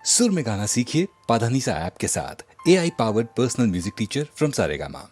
सुर में गाना सीखिए पाधानीसा ऐप के साथ। AI powered personal music teacher from Saregama.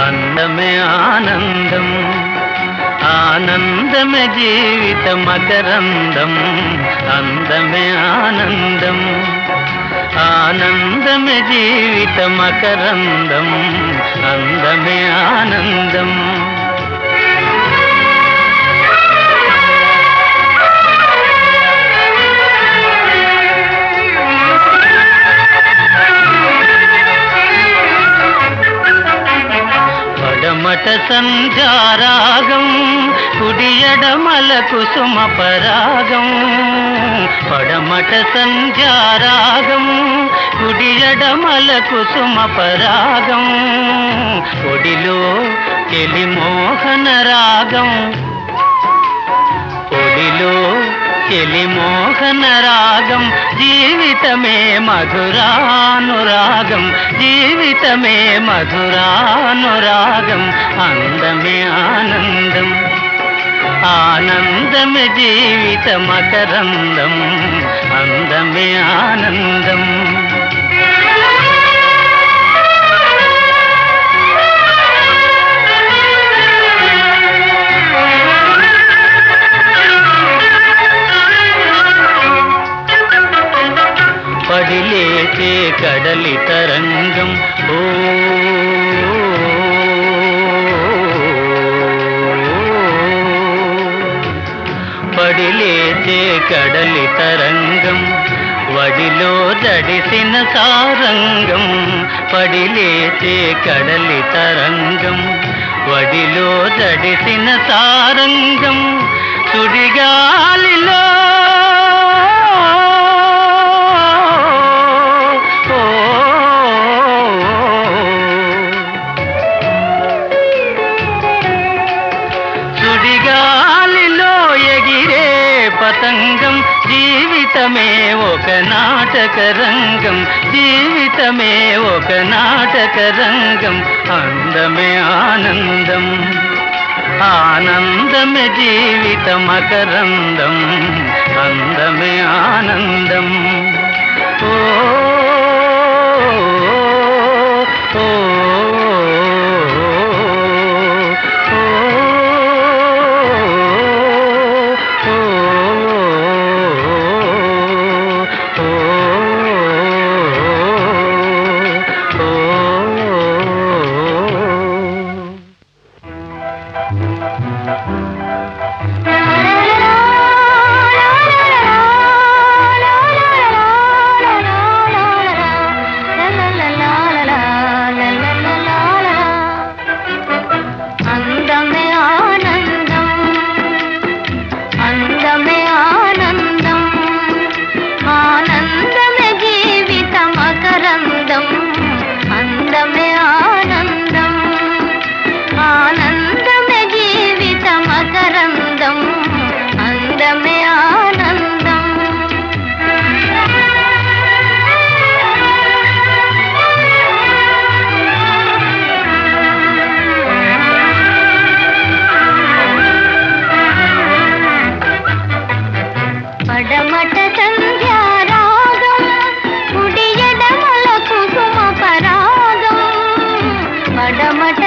అందమే ఆనందం ఆనందమే జీవిత మకరందం అందమే ఆనందం ఆనందమే జీవిత మకరందం అందమే ఆనందం పడమట సంధ్యారాగం కుడియడమల కుసుమ పరాగం పడమట సంధ్యారాగం కుడియడమల కుసుమ పరాగం ఒడిలో చెలి మోహన రాగం ఒడిలో చెలి మోహన రాగం జీవితమే మధురానురాగం జీవితమే మధురానురాగం అందమే ఆనందం ఆనందమే జీవిత మకరందం అందమే ఆనందం పడిలేచే కడలి తరంగం ఓ పడిలేచే కడలి తరంగం వడిలో జడిసిన సారంగం పడిలేచే కడలి తరంగం వడిలో జడిసిన సారంగం సుడిగాలిలో పతంగం జీవితమే ఒక నాటక రంగం జీవితమే ఒక నాటక రంగం అందమే ఆనందం ఆనందమే జీవిత మకరందం అందమే ఆనందం ఓ ఓ పడమట సంధ్యారాగం కుడియడమల కుసుమ పరాగం పడమట